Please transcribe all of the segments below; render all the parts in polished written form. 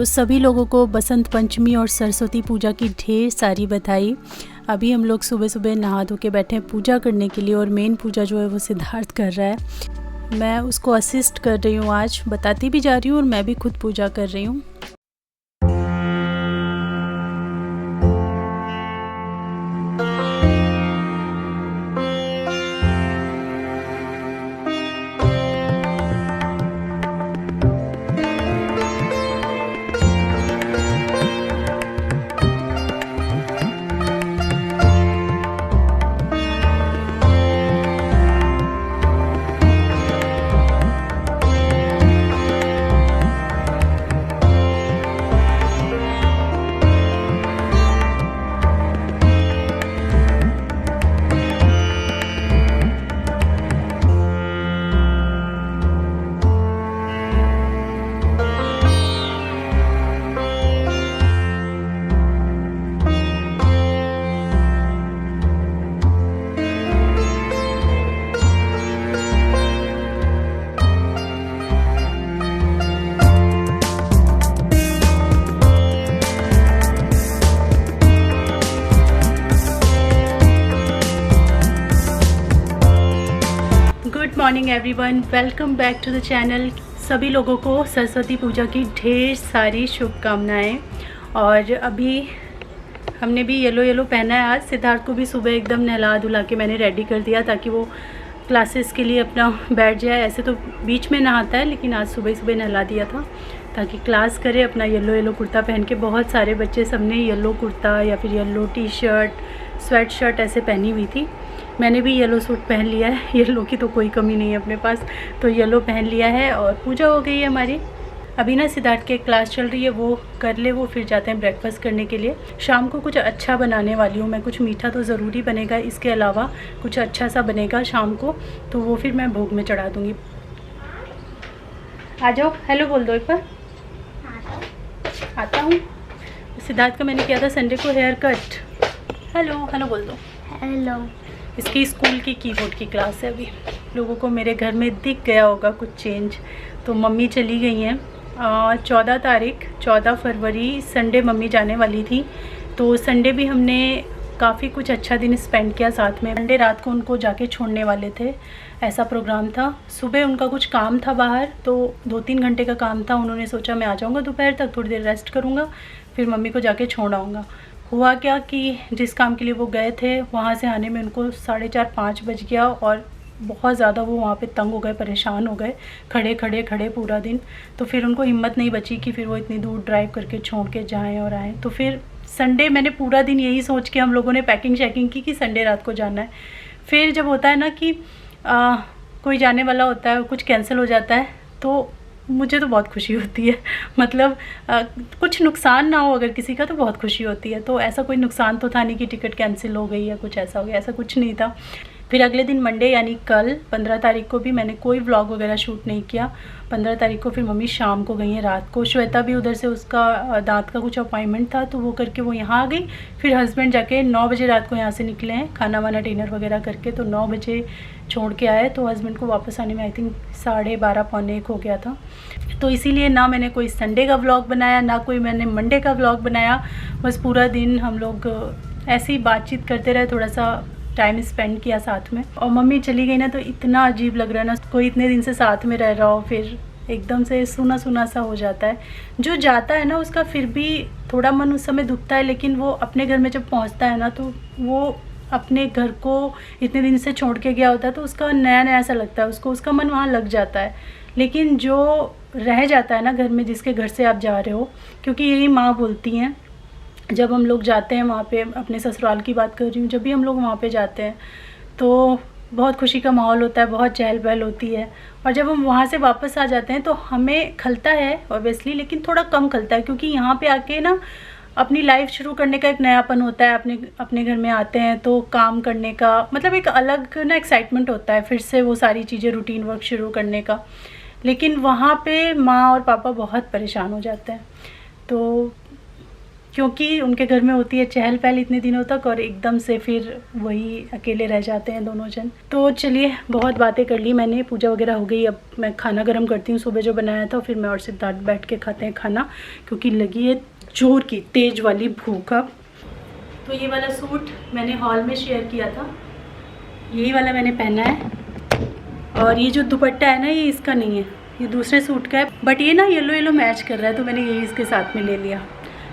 सभी लोगों को बसंत पंचमी और सरस्वती पूजा की ढेर सारी बधाई। अभी हम लोग सुबह सुबह नहा धो के बैठे हैं पूजा करने के लिए और मेन पूजा जो है वो सिद्धार्थ कर रहा है। मैं उसको असिस्ट कर रही हूँ, आज बताती भी जा रही हूँ और मैं भी खुद पूजा कर रही हूँ। Good morning everyone, welcome back to the channel. सभी लोगों को सरस्वती पूजा की ढेर सारी शुभकामनाएं। और अभी हमने भी येलो पहना है। आज सिद्धार्थ को भी सुबह एकदम नहला धुला के मैंने रेडी कर दिया ताकि वो क्लासेस के लिए अपना बैठ जाए। ऐसे तो बीच में नहाता है लेकिन आज सुबह सुबह नहला दिया था ताकि क्लास करे अपना येलो कुर्ता पहन के। बहुत सारे बच्चे सबने येलो कुर्ता या फिर yellow T shirt, sweat shirt ऐसे पहनी हुई थी। मैंने भी येलो सूट पहन लिया है, येलो की तो कोई कमी नहीं है अपने पास, तो येलो पहन लिया है और पूजा हो गई है हमारी। अभी ना सिद्धार्थ की क्लास चल रही है, वो कर ले, वो फिर जाते हैं ब्रेकफास्ट करने के लिए। शाम को कुछ अच्छा बनाने वाली हूँ मैं, कुछ मीठा तो ज़रूरी बनेगा, इसके अलावा कुछ अच्छा सा बनेगा शाम को, तो वो फिर मैं भोग में चढ़ा दूँगी। आ जाओ, हेलो बोल दो एक बार। आता हूँ। सिद्धार्थ का मैंने किया था संडे को हेयर कट। हेलो बोल दो। हेलो। इसकी स्कूल की कीबोर्ड की क्लास है। अभी लोगों को मेरे घर में दिख गया होगा कुछ चेंज, तो मम्मी चली गई हैं। 14 फरवरी संडे मम्मी जाने वाली थी, तो संडे भी हमने काफ़ी कुछ अच्छा दिन स्पेंड किया साथ में। संडे रात को उनको जाके छोड़ने वाले थे, ऐसा प्रोग्राम था। सुबह उनका कुछ काम था बाहर, तो 2-3 घंटे का काम था। उन्होंने सोचा मैं आ जाऊँगा दोपहर तक, थोड़ी देर रेस्ट करूँगा, फिर मम्मी को जाके छोड़ आऊँगा। हुआ क्या कि जिस काम के लिए वो गए थे वहाँ से आने में उनको 4:30-5 बज गया और बहुत ज़्यादा वो वहाँ पे तंग हो गए, परेशान हो गए, खड़े पूरा दिन। तो फिर उनको हिम्मत नहीं बची कि फिर वो इतनी दूर ड्राइव करके छोड़ के जाएं और आएँ। तो फिर संडे मैंने पूरा दिन यही सोच के हम लोगों ने पैकिंग शैकिंग की कि संडे रात को जाना है। फिर जब होता है ना कि कोई जाने वाला होता है, कुछ कैंसिल हो जाता है, तो मुझे तो बहुत खुशी होती है। मतलब कुछ नुकसान ना हो अगर किसी का, तो बहुत खुशी होती है। तो ऐसा कोई नुकसान तो था नहीं कि टिकट कैंसिल हो गई या कुछ ऐसा हो गया, ऐसा कुछ नहीं था। फिर अगले दिन मंडे यानी कल 15 तारीख को भी मैंने कोई व्लॉग वगैरह शूट नहीं किया। 15 तारीख को फिर मम्मी शाम को गई हैं रात को। श्वेता भी उधर से, उसका दांत का कुछ अपॉइंटमेंट था, तो वो करके वो यहाँ आ गई। फिर हस्बैंड जाके 9 बजे रात को यहाँ से निकले हैं, खाना वाना डिनर वगैरह करके, तो 9 बजे छोड़ के आए। तो हस्बैंड को वापस आने में आई थिंक 12:30 पौने 1 हो गया था। तो इसीलिए ना मैंने कोई संडे का व्लॉग बनाया, ना कोई मैंने मंडे का व्लॉग बनाया। बस पूरा दिन हम लोग ऐसे ही बातचीत करते रहे, थोड़ा सा टाइम स्पेंड किया साथ में। और मम्मी चली गई ना, तो इतना अजीब लग रहा है ना, कोई इतने दिन से साथ में रह रहा हो फिर एकदम से सूना सूना सा हो जाता है। जो जाता है ना उसका फिर भी थोड़ा मन उस समय दुखता है, लेकिन वो अपने घर में जब पहुंचता है ना, तो वो अपने घर को इतने दिन से छोड़ के गया होता है, तो उसका नया सा लगता है उसको, उसका मन वहाँ लग जाता है। लेकिन जो रह जाता है ना घर में, जिसके घर से आप जा रहे हो, क्योंकि यही माँ बोलती हैं, जब हम लोग जाते हैं वहाँ पे, अपने ससुराल की बात कर रही हूँ, जब भी हम लोग वहाँ पे जाते हैं तो बहुत खुशी का माहौल होता है, बहुत चहल पहल होती है। और जब हम वहाँ से वापस आ जाते हैं तो हमें खलता है ऑब्वियसली, लेकिन थोड़ा कम खलता है, क्योंकि यहाँ पे आके ना अपनी लाइफ शुरू करने का एक नयापन होता है। अपने घर में आते हैं तो काम करने का मतलब एक अलग ना एक्साइटमेंट होता है, फिर से वो सारी चीज़ें, रूटीन वर्क शुरू करने का। लेकिन वहाँ पे माँ और पापा बहुत परेशान हो जाते हैं। तो क्योंकि उनके घर में होती है चहल पहल इतने दिनों तक और एकदम से फिर वही अकेले रह जाते हैं दोनों जन। तो चलिए बहुत बातें कर ली मैंने, पूजा वगैरह हो गई। अब मैं खाना गर्म करती हूँ, सुबह जो बनाया था। फिर मैं और सिद्धार्थ बैठ के खाते हैं खाना, क्योंकि लगी है जोर की तेज वाली भूख। अब तो ये वाला सूट मैंने हॉल में शेयर किया था, यही वाला मैंने पहना है। और ये जो दुपट्टा है ना, ये इसका नहीं है, ये दूसरे सूट का है, बट ये ना येलो येलो मैच कर रहा है, तो मैंने यही इसके साथ में ले लिया।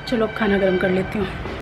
चलो अब खाना गर्म कर लेती हूँ।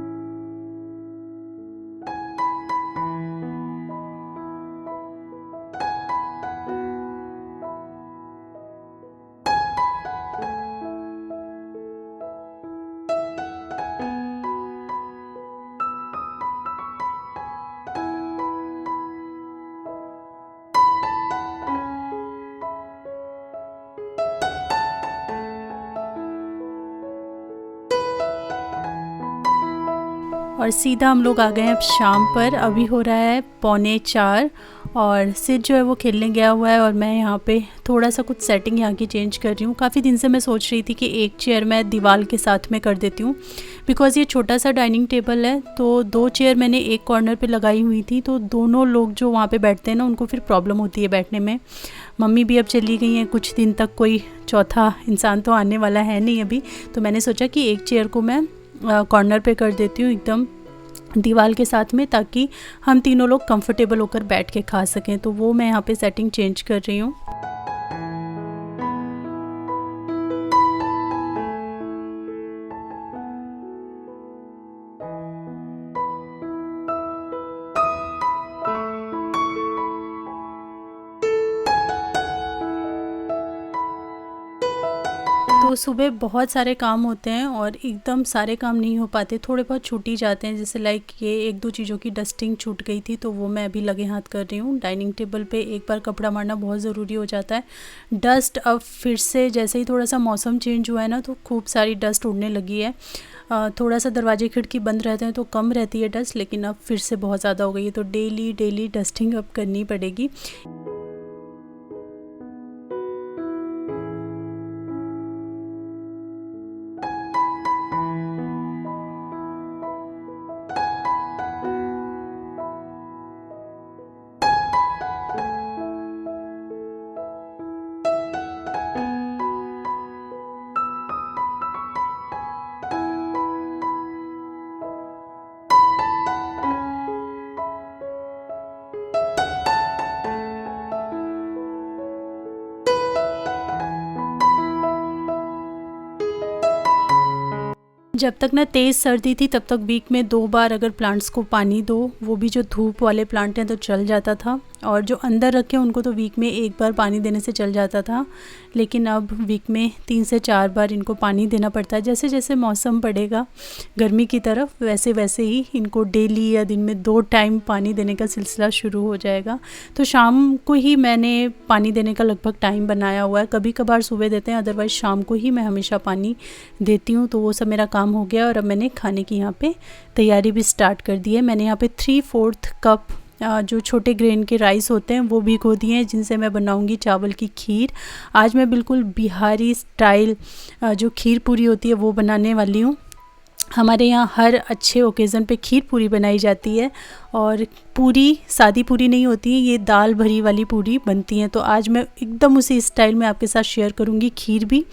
और सीधा हम लोग आ गए हैं अब शाम पर। अभी हो रहा है 3:45 और सिर जो है वो खेलने गया हुआ है और मैं यहाँ पे थोड़ा सा कुछ सेटिंग यहाँ की चेंज कर रही हूँ। काफ़ी दिन से मैं सोच रही थी कि एक चेयर मैं दीवार के साथ में कर देती हूँ, बिकॉज़ ये छोटा सा डाइनिंग टेबल है। तो 2 चेयर मैंने एक कॉर्नर पे लगाई हुई थी, तो दोनों लोग जो वहाँ पे बैठते हैं ना, उनको फिर प्रॉब्लम होती है बैठने में। मम्मी भी अब चली गई हैं, कुछ दिन तक कोई चौथा इंसान तो आने वाला है नहीं अभी। तो मैंने सोचा कि एक चेयर को मैं कॉर्नर पे कर देती हूँ एकदम दीवार के साथ में, ताकि हम तीनों लोग कंफर्टेबल होकर बैठ के खा सकें। तो वो मैं यहाँ पे सेटिंग चेंज कर रही हूँ। तो सुबह बहुत सारे काम होते हैं और एकदम सारे काम नहीं हो पाते, थोड़े बहुत छूट ही जाते हैं। जैसे लाइक ये 1-2 चीज़ों की डस्टिंग छूट गई थी, तो वो मैं अभी लगे हाथ कर रही हूँ। डाइनिंग टेबल पे एक बार कपड़ा मारना बहुत ज़रूरी हो जाता है। डस्ट अब फिर से जैसे ही थोड़ा सा मौसम चेंज हुआ है ना, तो खूब सारी डस्ट उड़ने लगी है। थोड़ा सा दरवाजे खिड़की बंद रहते हैं तो कम रहती है डस्ट, लेकिन अब फिर से बहुत ज़्यादा हो गई है। तो डेली डस्टिंग अब करनी पड़ेगी। जब तक ना तेज़ सर्दी थी तब तक वीक में 2 बार अगर प्लांट्स को पानी दो, वो भी जो धूप वाले प्लांट हैं तो चल जाता था, और जो अंदर रखे उनको तो वीक में 1 बार पानी देने से चल जाता था। लेकिन अब वीक में 3 से 4 बार इनको पानी देना पड़ता है। जैसे जैसे मौसम बढ़ेगा गर्मी की तरफ, वैसे वैसे ही इनको डेली या दिन में 2 टाइम पानी देने का सिलसिला शुरू हो जाएगा। तो शाम को ही मैंने पानी देने का लगभग टाइम बनाया हुआ है। कभी कभार सुबह देते हैं, अदरवाइज़ शाम को ही मैं हमेशा पानी देती हूँ। तो वो सब मेरा काम हो गया और अब मैंने खाने की यहाँ पे तैयारी भी स्टार्ट कर दी है। मैंने यहाँ पे 3/4 कप जो छोटे ग्रेन के राइस होते हैं वो भिगो दिए हैं, जिनसे मैं बनाऊंगी चावल की खीर। आज मैं बिल्कुल बिहारी स्टाइल जो खीर पूरी होती है वो बनाने वाली हूँ। हमारे यहाँ हर अच्छे ओकेज़न पे खीर पूरी बनाई जाती है, और पूरी सादी पूरी नहीं होती है, ये दाल भरी वाली पूरी बनती हैं। तो आज मैं एकदम उसी स्टाइल में आपके साथ शेयर करूँगी खीर भी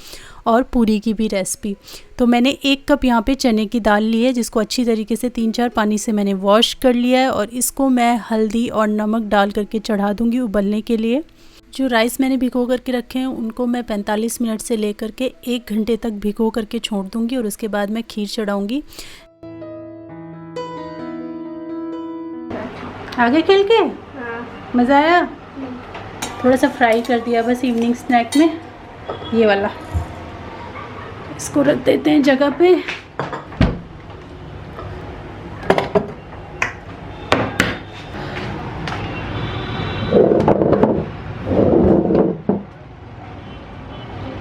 और पूरी की भी रेसिपी। तो मैंने 1 कप यहाँ पे चने की दाल ली है, जिसको अच्छी तरीके से 3-4 पानी से मैंने वॉश कर लिया है, और इसको मैं हल्दी और नमक डाल करके चढ़ा दूँगी उबलने के लिए। जो राइस मैंने भिगो करके रखे हैं उनको मैं 45 मिनट से लेकर के 1 घंटे तक भिगो करके छोड़ दूँगी, और उसके बाद मैं खीर चढ़ाऊँगी। आगे खेल के मज़ा आया? थोड़ा सा फ्राई कर दिया बस इवनिंग स्नैक में, ये वाला। इसको रख देते हैं जगह पे।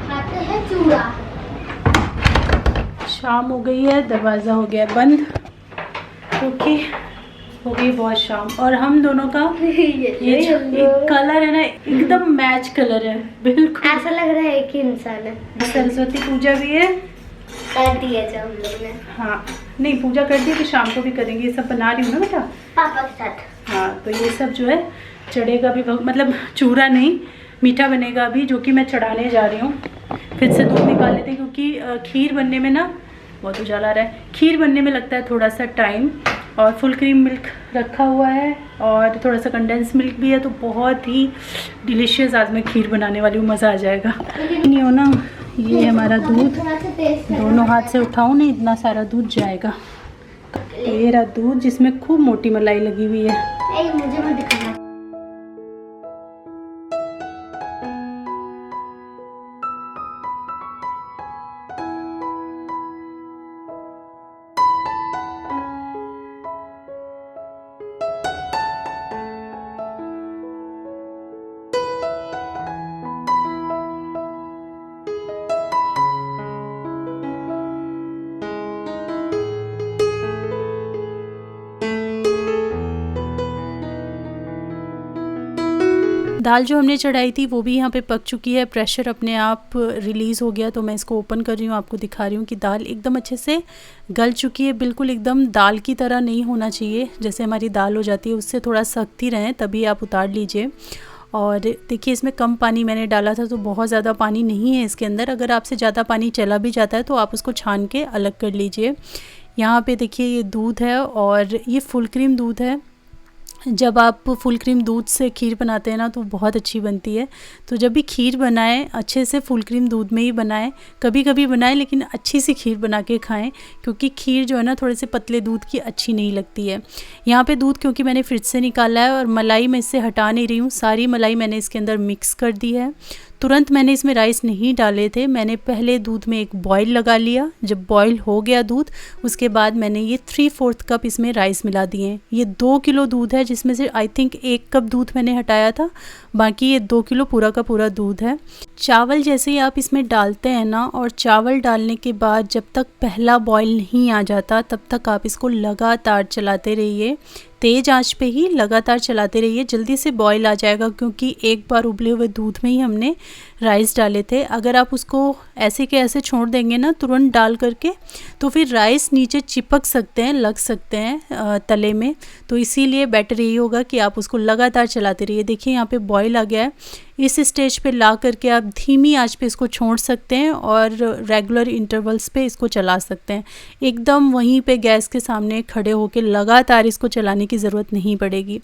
खाते हैं चूड़ा। शाम हो गई है, दरवाज़ा हो गया बंद, क्योंकि हो गई बहुत शाम। और हम दोनों का ये जो एक कलर है ना, एकदम मैच कलर है, बिल्कुल ऐसा लग रहा है एक ही इंसान है। सरस्वती पूजा भी है कर दिया जो हम लोग ने। हाँ नहीं, पूजा कर दी, कि शाम को भी करेंगे। ये सब बना रही हूँ ना बेटा पापा के साथ। हाँ, तो ये सब जो है चढ़ेगा भी, मतलब चूरा नहीं, मीठा बनेगा अभी, जो कि मैं चढ़ाने जा रही हूँ। फिर से दूध निकाल लेते हैं, क्योंकि खीर बनने में ना, बहुत उजाला आ रहा है, खीर बनने में लगता है थोड़ा सा टाइम। और फुल क्रीम मिल्क रखा हुआ है और थोड़ा सा कंडेंस मिल्क भी है, तो बहुत ही डिलीशियस आज मैं खीर बनाने वाली हूँ, मज़ा आ जाएगा। नहीं हो ना, ये है हमारा दूध, दोनों हाथ से उठाओ नहीं, इतना सारा दूध जाएगा। तो ये रहा दूध, जिसमें खूब मोटी मलाई लगी हुई है। मुझे मत दिखाना। दाल जो हमने चढ़ाई थी वो भी यहाँ पे पक चुकी है, प्रेशर अपने आप रिलीज़ हो गया। तो मैं इसको ओपन कर रही हूँ, आपको दिखा रही हूँ कि दाल एकदम अच्छे से गल चुकी है। बिल्कुल एकदम दाल की तरह नहीं होना चाहिए, जैसे हमारी दाल हो जाती है उससे थोड़ा सख्त ही रहें, तभी आप उतार लीजिए। और देखिए इसमें कम पानी मैंने डाला था, तो बहुत ज़्यादा पानी नहीं है इसके अंदर। अगर आपसे ज़्यादा पानी चला भी जाता है तो आप उसको छान के अलग कर लीजिए। यहाँ पे देखिए ये दूध है और ये फुल क्रीम दूध है। जब आप फुल क्रीम दूध से खीर बनाते हैं ना तो बहुत अच्छी बनती है। तो जब भी खीर बनाएं अच्छे से फुल क्रीम दूध में ही बनाएं, कभी कभी बनाएं लेकिन अच्छी सी खीर बना के खाएं, क्योंकि खीर जो है ना थोड़े से पतले दूध की अच्छी नहीं लगती है। यहाँ पे दूध क्योंकि मैंने फ्रिज से निकाला है और मलाई मैं इससे हटा नहीं रही हूँ, सारी मलाई मैंने इसके अंदर मिक्स कर दी है। तुरंत मैंने इसमें राइस नहीं डाले थे, मैंने पहले दूध में एक बॉईल लगा लिया। जब बॉईल हो गया दूध, उसके बाद मैंने ये 3/4 कप इसमें राइस मिला दिए। ये 2 किलो दूध है, जिसमें से आई थिंक 1 कप दूध मैंने हटाया था, बाकी ये 2 किलो पूरा का पूरा दूध है। चावल जैसे ही आप इसमें डालते हैं ना, और चावल डालने के बाद जब तक पहला बॉईल नहीं आ जाता तब तक आप इसको लगातार चलाते रहिए, तेज़ आंच पे ही लगातार चलाते रहिए। जल्दी से बॉईल आ जाएगा, क्योंकि एक बार उबले हुए दूध में ही हमने राइस डाले थे। अगर आप उसको ऐसे के ऐसे छोड़ देंगे ना तुरंत डाल करके, तो फिर राइस नीचे चिपक सकते हैं, लग सकते हैं तले में। तो इसीलिए बेटर यही होगा कि आप उसको लगातार चलाते रहिए। देखिए यहाँ पे बॉईल आ गया है। इस स्टेज पे ला करके आप धीमी आंच पे इसको छोड़ सकते हैं और रेगुलर इंटरवल्स पे इसको चला सकते हैं। एकदम वहीं पे गैस के सामने खड़े होकर लगातार इसको चलाने की ज़रूरत नहीं पड़ेगी।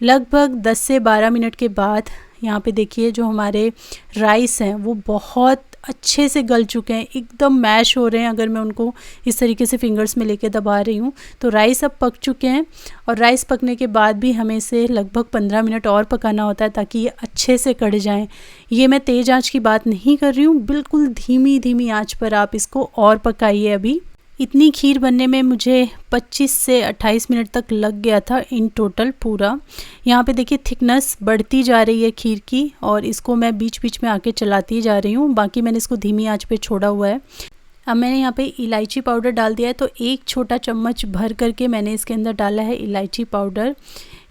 लगभग 10 से 12 मिनट के बाद यहाँ पे देखिए जो हमारे राइस हैं वो बहुत अच्छे से गल चुके हैं, एकदम मैश हो रहे हैं। अगर मैं उनको इस तरीके से फिंगर्स में लेके दबा रही हूँ तो राइस अब पक चुके हैं। और राइस पकने के बाद भी हमें इसे लगभग 15 मिनट और पकाना होता है, ताकि ये अच्छे से कढ़ जाएं। ये मैं तेज़ आंच की बात नहीं कर रही हूँ, बिल्कुल धीमी धीमी आंच पर आप इसको और पकाइए। अभी इतनी खीर बनने में मुझे 25 से 28 मिनट तक लग गया था इन टोटल पूरा। यहाँ पे देखिए थिकनेस बढ़ती जा रही है खीर की, और इसको मैं बीच बीच में आके चलाती जा रही हूँ। बाकी मैंने इसको धीमी आंच पे छोड़ा हुआ है। अब मैंने यहाँ पे इलायची पाउडर डाल दिया है, तो 1 छोटा चम्मच भर करके मैंने इसके अंदर डाला है इलायची पाउडर।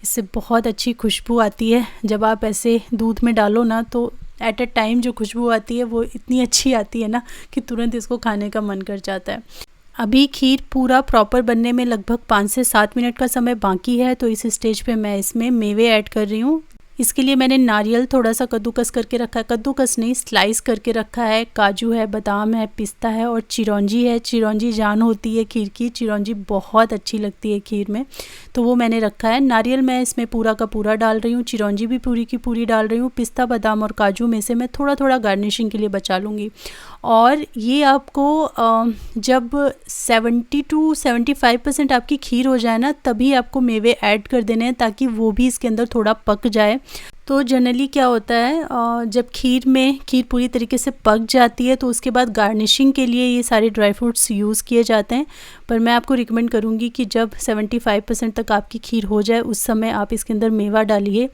इससे बहुत अच्छी खुशबू आती है। जब आप ऐसे दूध में डालो ना तो एट अ टाइम जो खुशबू आती है वो इतनी अच्छी आती है ना कि तुरंत इसको खाने का मन कर जाता है। अभी खीर पूरा प्रॉपर बनने में लगभग 5 से 7 मिनट का समय बाकी है। तो इस स्टेज पे मैं इसमें मेवे ऐड कर रही हूँ। इसके लिए मैंने नारियल थोड़ा सा कद्दूकस करके रखा है, कद्दूकस नहीं स्लाइस करके रखा है, काजू है, बादाम है, पिस्ता है और चिरौंजी है। चिरौंजी जान होती है खीर की, चिरौंजी बहुत अच्छी लगती है खीर में, तो वो मैंने रखा है। नारियल मैं इसमें पूरा का पूरा डाल रही हूँ, चिरौंजी भी पूरी की पूरी डाल रही हूँ। पिस्ता, बादाम और काजू में से मैं थोड़ा थोड़ा गार्निशिंग के लिए बचा लूँगी। और ये आपको जब 70 to 75% आपकी खीर हो जाए ना, तभी आपको मेवे ऐड कर देने हैं, ताकि वो भी इसके अंदर थोड़ा पक जाए। तो जनरली क्या होता है, जब खीर पूरी तरीके से पक जाती है तो उसके बाद गार्निशिंग के लिए ये सारे ड्राई फ्रूट्स यूज़ किए जाते हैं। पर मैं आपको रिकमेंड करूँगी कि जब 75% तक आपकी खीर हो जाए उस समय आप इसके अंदर मेवा डालिए।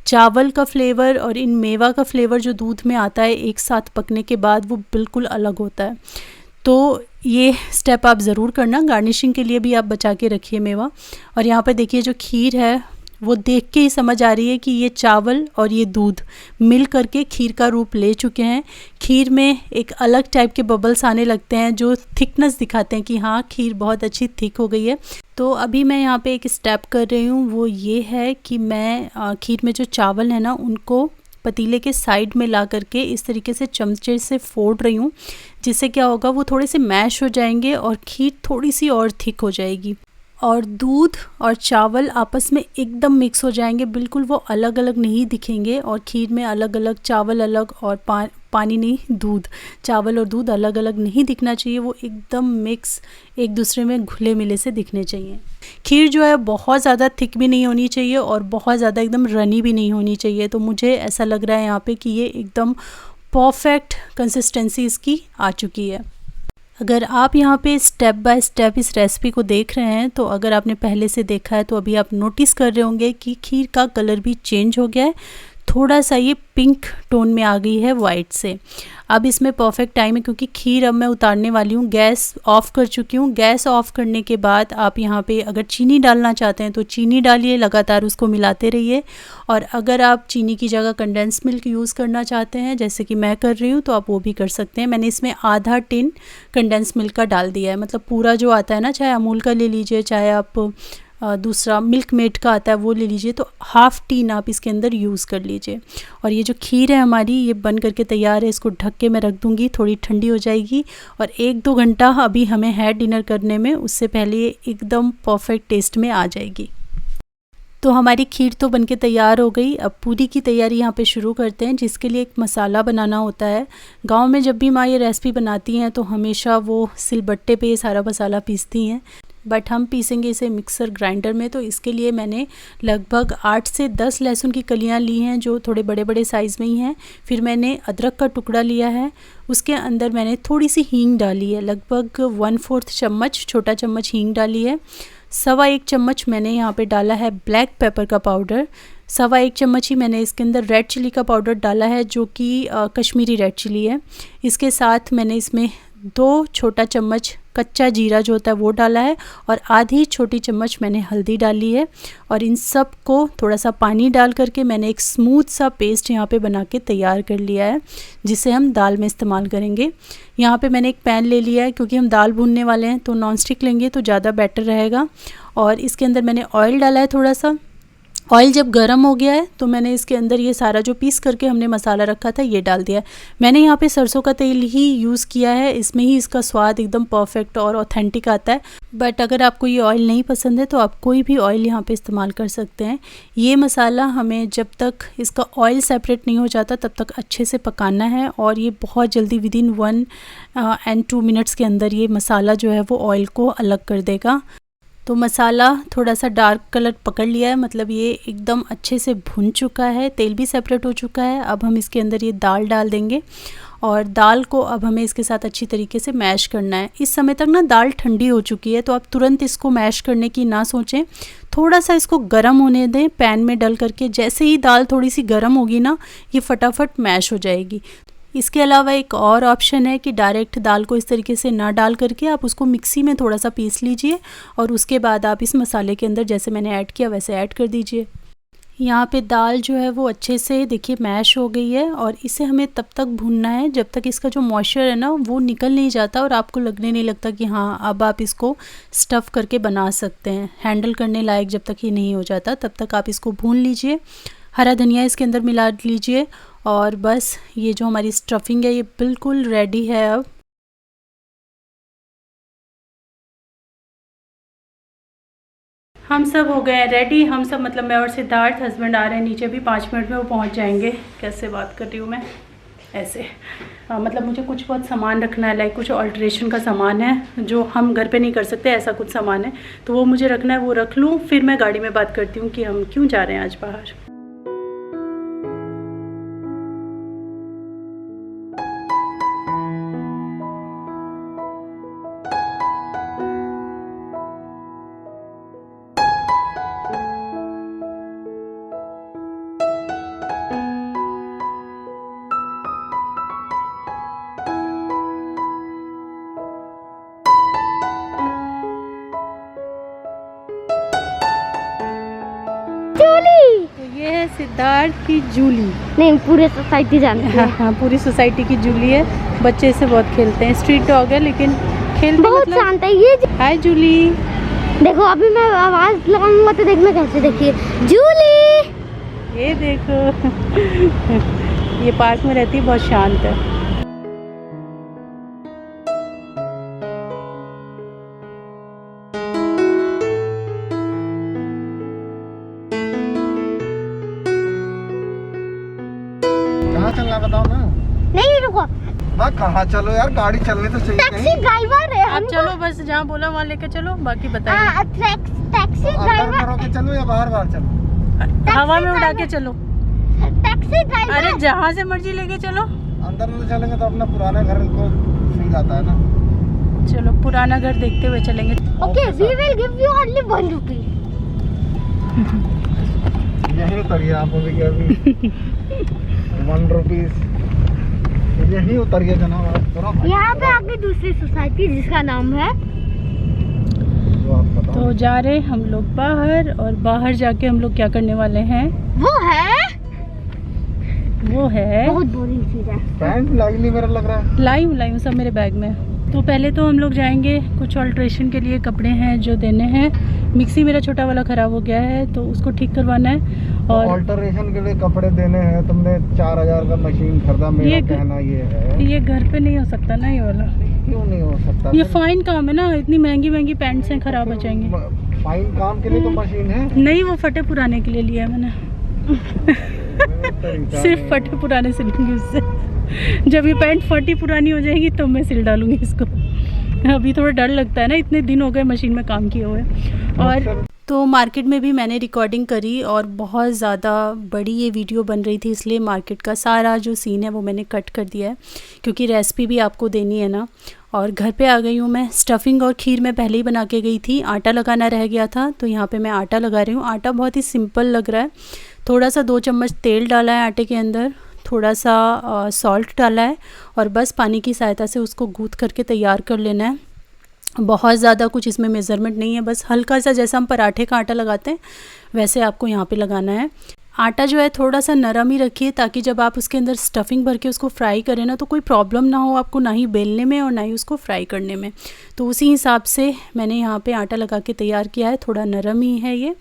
चावल का फ्लेवर और इन मेवा का फ्लेवर जो दूध में आता है एक साथ पकने के बाद, वो बिल्कुल अलग होता है। तो ये स्टेप आप ज़रूर करना। गार्निशिंग के लिए भी आप बचा के रखिए मेवा। और यहाँ पर देखिए जो खीर है वो देख के ही समझ आ रही है कि ये चावल और ये दूध मिल करके खीर का रूप ले चुके हैं। खीर में एक अलग टाइप के बबल्स आने लगते हैं जो थिकनेस दिखाते हैं कि हाँ खीर बहुत अच्छी थिक हो गई है। तो अभी मैं यहाँ पे एक स्टेप कर रही हूँ, वो ये है कि मैं खीर में जो चावल है ना उनको पतीले के साइड में ला करके इस तरीके से चमचे से फोड़ रही हूँ, जिससे क्या होगा वो थोड़े से मैश हो जाएंगे और खीर थोड़ी सी और थिक हो जाएगी और दूध और चावल आपस में एकदम मिक्स हो जाएंगे, बिल्कुल वो अलग अलग नहीं दिखेंगे। और खीर में अलग अलग चावल अलग और पानी नहीं, दूध, चावल और दूध अलग अलग नहीं दिखना चाहिए, वो एकदम मिक्स एक दूसरे में घुले मिले से दिखने चाहिए। खीर जो है बहुत ज़्यादा थिक भी नहीं होनी चाहिए और बहुत ज़्यादा एकदम रनी भी नहीं होनी चाहिए। तो मुझे ऐसा लग रहा है यहाँ पे कि ये एकदम परफेक्ट कंसिस्टेंसी इसकी आ चुकी है। अगर आप यहाँ पे स्टेप बाय स्टेप इस रेसिपी को देख रहे हैं तो अगर आपने पहले से देखा है तो अभी आप नोटिस कर रहे होंगे कि खीर का कलर भी चेंज हो गया है, थोड़ा सा ये पिंक टोन में आ गई है वाइट से। अब इसमें परफेक्ट टाइम है क्योंकि खीर अब मैं उतारने वाली हूँ। गैस ऑफ़ कर चुकी हूँ। गैस ऑफ़ करने के बाद आप यहाँ पे अगर चीनी डालना चाहते हैं तो चीनी डालिए, लगातार उसको मिलाते रहिए। और अगर आप चीनी की जगह कंडेंस मिल्क यूज़ करना चाहते हैं जैसे कि मैं कर रही हूँ तो आप वो भी कर सकते हैं। मैंने इसमें आधा टिन कंडेंस मिल्क का डाल दिया है, मतलब पूरा जो आता है ना, चाहे अमूल का ले लीजिए चाहे आप दूसरा मिल्क मेड का आता है वो ले लीजिए, तो हाफ़ टीन आप इसके अंदर यूज़ कर लीजिए। और ये जो खीर है हमारी ये बन करके तैयार है। इसको ढक के मैं रख दूँगी, थोड़ी ठंडी हो जाएगी और 1-2 घंटा अभी हमें है डिनर करने में, उससे पहले ये एकदम परफेक्ट टेस्ट में आ जाएगी। तो हमारी खीर तो बनके तैयार हो गई। अब पूरी की तैयारी यहाँ पे शुरू करते हैं, जिसके लिए एक मसाला बनाना होता है। गांव में जब भी माँ ये रेसिपी बनाती हैं तो हमेशा वो सिलबट्टे पे ये सारा मसाला पीसती हैं, बट हम पीसेंगे इसे मिक्सर ग्राइंडर में। तो इसके लिए मैंने लगभग 8 से 10 लहसुन की कलियां ली हैं जो थोड़े बड़े बड़े साइज़ में ही हैं। फिर मैंने अदरक का टुकड़ा लिया है, उसके अंदर मैंने थोड़ी सी हींग डाली है, लगभग 1/4 चम्मच, छोटा चम्मच हींग डाली है। 1.25 चम्मच मैंने यहाँ पे डाला है ब्लैक पेपर का पाउडर। 1.25 चम्मच ही मैंने इसके अंदर रेड चिली का पाउडर डाला है जो कि कश्मीरी रेड चिली है। इसके साथ मैंने इसमें 2 छोटा चम्मच कच्चा जीरा जो होता है वो डाला है और आधी छोटी चम्मच मैंने हल्दी डाली है। और इन सब को थोड़ा सा पानी डाल करके मैंने एक स्मूथ सा पेस्ट यहाँ पे बना के तैयार कर लिया है, जिसे हम दाल में इस्तेमाल करेंगे। यहाँ पे मैंने एक पैन ले लिया है क्योंकि हम दाल भूनने वाले हैं, तो नॉन स्टिक लेंगे तो ज़्यादा बेटर रहेगा। और इसके अंदर मैंने ऑयल डाला है थोड़ा सा। ऑयल जब गर्म हो गया है तो मैंने इसके अंदर ये सारा जो पीस करके हमने मसाला रखा था ये डाल दिया है। मैंने यहाँ पे सरसों का तेल ही यूज़ किया है, इसमें ही इसका स्वाद एकदम परफेक्ट और ऑथेंटिक आता है। बट अगर आपको ये ऑयल नहीं पसंद है तो आप कोई भी ऑयल यहाँ पे इस्तेमाल कर सकते हैं। ये मसाला हमें जब तक इसका ऑयल सेपरेट नहीं हो जाता तब तक अच्छे से पकाना है और ये बहुत जल्दी विदिन 1 and 2 मिनट्स के अंदर ये मसाला जो है वो ऑयल को अलग कर देगा। तो मसाला थोड़ा सा डार्क कलर पकड़ लिया है, मतलब ये एकदम अच्छे से भुन चुका है, तेल भी सेपरेट हो चुका है। अब हम इसके अंदर ये दाल डाल देंगे और दाल को अब हमें इसके साथ अच्छी तरीके से मैश करना है। इस समय तक ना दाल ठंडी हो चुकी है तो आप तुरंत इसको मैश करने की ना सोचें, थोड़ा सा इसको गर्म होने दें पैन में डाल करके। जैसे ही दाल थोड़ी सी गर्म होगी ना ये फटाफट मैश हो जाएगी। इसके अलावा एक और ऑप्शन है कि डायरेक्ट दाल को इस तरीके से ना डाल करके आप उसको मिक्सी में थोड़ा सा पीस लीजिए और उसके बाद आप इस मसाले के अंदर जैसे मैंने ऐड किया वैसे ऐड कर दीजिए। यहाँ पे दाल जो है वो अच्छे से देखिए मैश हो गई है और इसे हमें तब तक भूनना है जब तक इसका जो मॉइस्चर है ना वो निकल नहीं जाता और आपको लगने नहीं लगता कि हाँ अब आप इसको स्टफ़ करके बना सकते हैं। हैंडल करने लायक जब तक ये नहीं हो जाता तब तक आप इसको भून लीजिए। हरा धनिया इसके अंदर मिला लीजिए और बस ये जो हमारी स्टफिंग है ये बिल्कुल रेडी है। अब हम सब हो गए हैं रेडी। हम सब मतलब मैं और सिद्धार्थ, हस्बैंड आ रहे हैं नीचे, भी 5 मिनट में वो पहुंच जाएंगे। कैसे बात कर रही हूँ मैं ऐसे, मतलब मुझे कुछ बहुत सामान रखना है, लाइक कुछ ऑल्ट्रेशन का सामान है जो हम घर पे नहीं कर सकते, ऐसा कुछ सामान है तो वो मुझे रखना है, वो रख लूँ फिर मैं गाड़ी में बात करती हूँ कि हम क्यों जा रहे हैं आज बाहर। ये है सिद्धार्थ की जूली। नहीं, पूरे सोसाइटी जानते हैं। हाँ हाँ, पूरी सोसाइटी की जूली है। बच्चे इसे बहुत खेलते हैं। स्ट्रीट डॉग है लेकिन खेलते बहुत मतलब... शांत है ये। हाय जूली। देखो अभी मैं आवाज लगाऊंगा तो देखना कैसे, देखिए जूली। ये देखो ये पार्क में रहती है, बहुत शांत है। कहाँ चलना बताओ ना। नहीं रुको, बा कहाँ चलो यार, गाड़ी चलने तो चाहिए टैक्सी कहीं। ड्राइवर है आप चलो, बस जहाँ बोला वहाँ लेके चलो, बाकी बताइए। टैक्सी अंदर ड्राइवर, अंदर होके चलो या बाहर बाहर चलो। हवा में उड़ा के चलो। Taxi driver. अरे जहाँ से मर्जी लेके चलो। अंदर में चलेंगे तो अपना पुराना घर को फील आता है ना। चलो पुराना घर देखते हुए चलेंगे। Okay, we will give you only 1 rupee. यही उतरिए आप अभी 1 रुपीज यही उतरिए जनाब आप। यहाँ पे आगे दूसरी सोसाइटी जिसका नाम है, जो आप बताओ। तो जा रहे हम लोग बाहर, और बाहर जाके हम लोग क्या करने वाले हैं? वो है बहुत बोरिंग चीज है। पैंट लाइन नहीं मेरा लग रहा है। लाइव सब मेरे बैग में है। तो पहले तो हम लोग जाएंगे, कुछ ऑल्ट्रेशन के लिए कपड़े हैं जो देने हैं। मिक्सी मेरा छोटा वाला ख़राब हो गया है तो उसको ठीक करवाना है। और ऑल्टरेशन के लिए कपड़े देने हैं। तुमने 4000 का मशीन खरीदा, मेरा कहना ये है ये घर पे नहीं हो सकता ना ये वाला। क्यों नहीं हो सकता? ये फाइन काम है ना, इतनी महंगी महंगी पैंट्स हैं, ख़राब हो जाएंगी। फाइन काम के लिए तो मशीन है। नहीं, वो फटे पुराने के लिए लिया है मैंने। सिर्फ फटे पुराने सिलूंगी उससे। जब ये पैंट फटी पुरानी हो जाएगी तो मैं सिल डालूंगी इसको। अभी थोड़ा डर लगता है ना, इतने दिन हो गए मशीन में काम किए हुए। और तो मार्केट में भी मैंने रिकॉर्डिंग करी और बहुत ज़्यादा बड़ी ये वीडियो बन रही थी, इसलिए मार्केट का सारा जो सीन है वो मैंने कट कर दिया है, क्योंकि रेसिपी भी आपको देनी है ना। और घर पे आ गई हूँ मैं। स्टफिंग और खीर मैं पहले ही बना के गई थी। आटा लगाना रह गया था तो यहाँ पे मैं आटा लगा रही हूँ। आटा बहुत ही सिंपल लग रहा है। थोड़ा सा 2 चम्मच तेल डाला है आटे के अंदर, थोड़ा सा सॉल्ट डाला है, और बस पानी की सहायता से उसको गूँथ करके तैयार कर लेना है। बहुत ज़्यादा कुछ इसमें मेज़रमेंट नहीं है, बस हल्का सा जैसा हम पराठे का आटा लगाते हैं वैसे आपको यहाँ पे लगाना है। आटा जो है थोड़ा सा नरम ही रखिए, ताकि जब आप उसके अंदर स्टफिंग भर के उसको फ्राई करें ना तो कोई प्रॉब्लम ना हो आपको, ना ही बेलने में और ना ही उसको फ्राई करने में। तो उसी हिसाब से मैंने यहाँ पे आटा लगा के तैयार किया है। थोड़ा नरम ही है ये।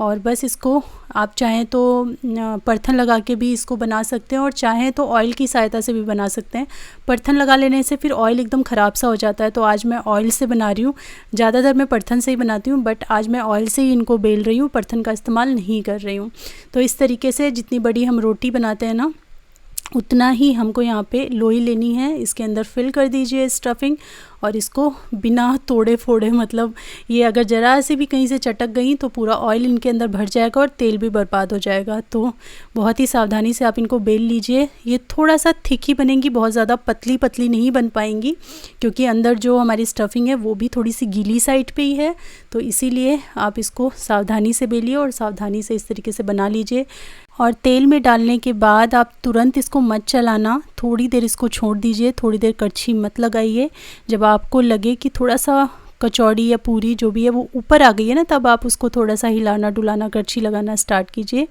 और बस इसको आप चाहें तो परथन लगा के भी इसको बना सकते हैं, और चाहें तो ऑयल की सहायता से भी बना सकते हैं। परथन लगा लेने से फिर ऑयल एकदम ख़राब सा हो जाता है, तो आज मैं ऑयल से बना रही हूँ। ज़्यादातर मैं परथन से ही बनाती हूँ, बट आज मैं ऑयल से ही इनको बेल रही हूँ, परथन का इस्तेमाल नहीं कर रही हूँ। तो इस तरीके से जितनी बड़ी हम रोटी बनाते हैं ना, उतना ही हमको यहाँ पे लोई लेनी है। इसके अंदर फिल कर दीजिए स्टफिंग, और इसको बिना तोड़े फोड़े, मतलब ये अगर ज़रा से भी कहीं से चटक गई तो पूरा ऑयल इनके अंदर भर जाएगा और तेल भी बर्बाद हो जाएगा। तो बहुत ही सावधानी से आप इनको बेल लीजिए। ये थोड़ा सा थिक ही बनेंगी, बहुत ज़्यादा पतली पतली नहीं बन पाएंगी, क्योंकि अंदर जो हमारी स्टफिंग है वो भी थोड़ी सी गीली साइड पे ही है। तो इसीलिए आप इसको सावधानी से बेलिए और सावधानी से इस तरीके से बना लीजिए। और तेल में डालने के बाद आप तुरंत इसको मत चलाना, थोड़ी देर इसको छोड़ दीजिए, थोड़ी देर कड़छी मत लगाइए। जब आपको लगे कि थोड़ा सा कचौड़ी या पूरी जो भी है वो ऊपर आ गई है ना, तब आप उसको थोड़ा सा हिलाना डुलाना, कड़छी लगाना स्टार्ट कीजिए।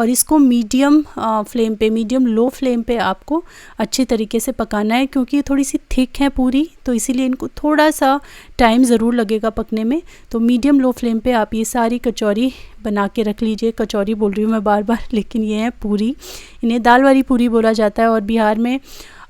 और इसको मीडियम फ्लेम पे, मीडियम लो फ्लेम पे आपको अच्छे तरीके से पकाना है, क्योंकि ये थोड़ी सी थिक है पूरी, तो इसीलिए इनको थोड़ा सा टाइम ज़रूर लगेगा पकने में। तो मीडियम लो फ्लेम पे आप ये सारी कचौरी बना के रख लीजिए। कचौरी बोल रही हूँ मैं बार बार, लेकिन ये है पूरी। इन्हें दाल वाली पूरी बोला जाता है। और बिहार में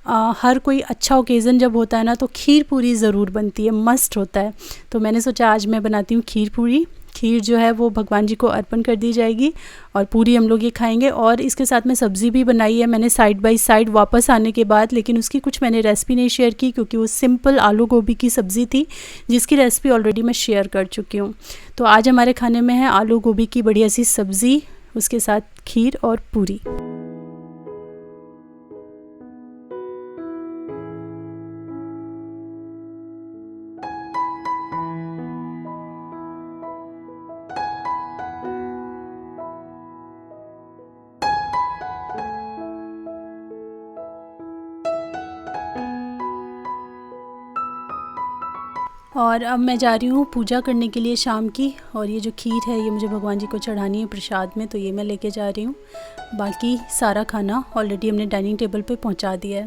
हर कोई अच्छा ओकेज़न जब होता है ना तो खीर पूरी ज़रूर बनती है, मस्ट होता है। तो मैंने सोचा आज मैं बनाती हूँ खीर पूरी। खीर जो है वो भगवान जी को अर्पण कर दी जाएगी, और पूरी हम लोग ये खाएंगे। और इसके साथ में सब्ज़ी भी बनाई है मैंने साइड बाय साइड वापस आने के बाद, लेकिन उसकी कुछ मैंने रेसिपी नहीं शेयर की, क्योंकि वो सिंपल आलू गोभी की सब्ज़ी थी, जिसकी रेसिपी ऑलरेडी मैं शेयर कर चुकी हूँ। तो आज हमारे खाने में है आलू गोभी की बढ़िया सी सब्ज़ी, उसके साथ खीर और पूरी। और अब मैं जा रही हूँ पूजा करने के लिए शाम की। और ये जो खीर है ये मुझे भगवान जी को चढ़ानी है प्रसाद में, तो ये मैं लेके जा रही हूँ। बाकी सारा खाना ऑलरेडी हमने डाइनिंग टेबल पे पहुँचा दिया है।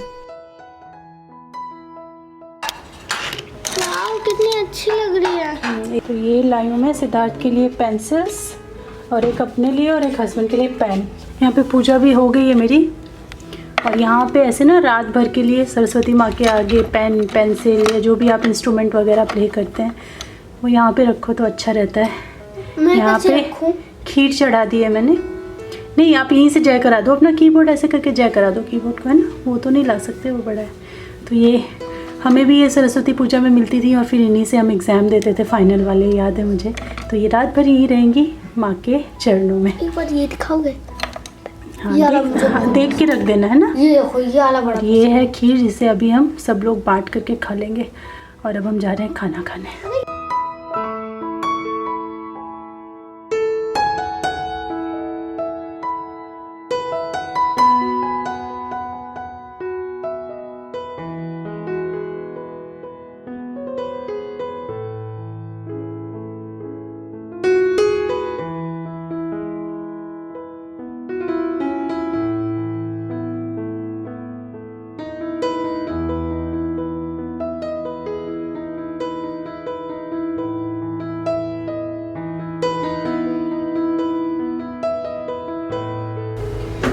वाव, कितनी अच्छी लग रही है। तो ये लाई हूँ मैं सिद्धार्थ के लिए पेंसिल्स, और एक अपने लिए और एक हस्बैंड के लिए पेन। यहाँ पे पूजा भी हो गई है मेरी। और यहाँ पे ऐसे ना रात भर के लिए सरस्वती माँ के आगे पेन, पेंसिल या जो भी आप इंस्ट्रूमेंट वगैरह प्ले करते हैं वो यहाँ पे रखो तो अच्छा रहता है। यहाँ पे खीर चढ़ा दी है मैंने। नहीं, आप यहीं से जय करा दो अपना कीबोर्ड, ऐसे करके जय करा दो कीबोर्ड को, है ना। वो तो नहीं ला सकते, वो बड़ा है। तो ये हमें भी ये सरस्वती पूजा में मिलती थी और फिर इन्हीं से हम एग्ज़ाम देते थे फाइनल वाले, याद है मुझे। तो ये रात भर यहीं रहेंगी माँ के चरणों में। एक बार ये दिखाओगे? हाँ, देख के रख देना, है ना। ये देखो, ये वाला बड़ा। ये है खीर जिसे अभी हम सब लोग बांट करके खा लेंगे। और अब हम जा रहे हैं खाना खाने।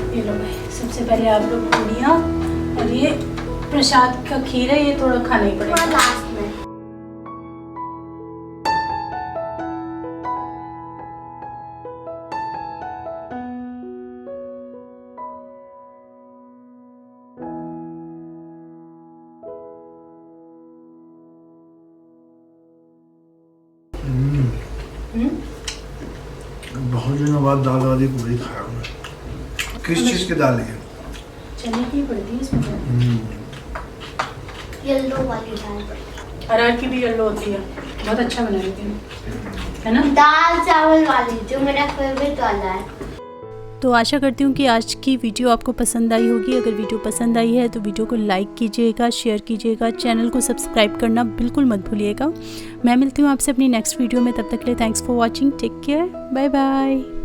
ये लो भाई, सबसे पहले आप लोग पूड़ियाँ, और ये प्रसाद का खीर है, ये थोड़ा खाना ही पड़ेगा लास्ट में। बहुत दिनों बाद दाल वाली पूरी खाया हूँ। किस चीज की दाल है? चने की पड़ती है इसमें। येलो वाली दाल। अरहर की भी येलो होती है, बहुत अच्छा बनाई थी, है ना। दाल चावल वाली जो मेरा फेवरेट वाला है। तो आशा करती हूँ कि आज की वीडियो आपको पसंद आई होगी। अगर वीडियो पसंद आई है तो वीडियो को लाइक कीजिएगा, शेयर कीजिएगा, चैनल को सब्सक्राइब करना बिल्कुल मत भूलिएगा। मैं मिलती हूँ आपसे अपनी नेक्स्ट वीडियो में, तब तक के लिए thanks for watching, take care, bye bye.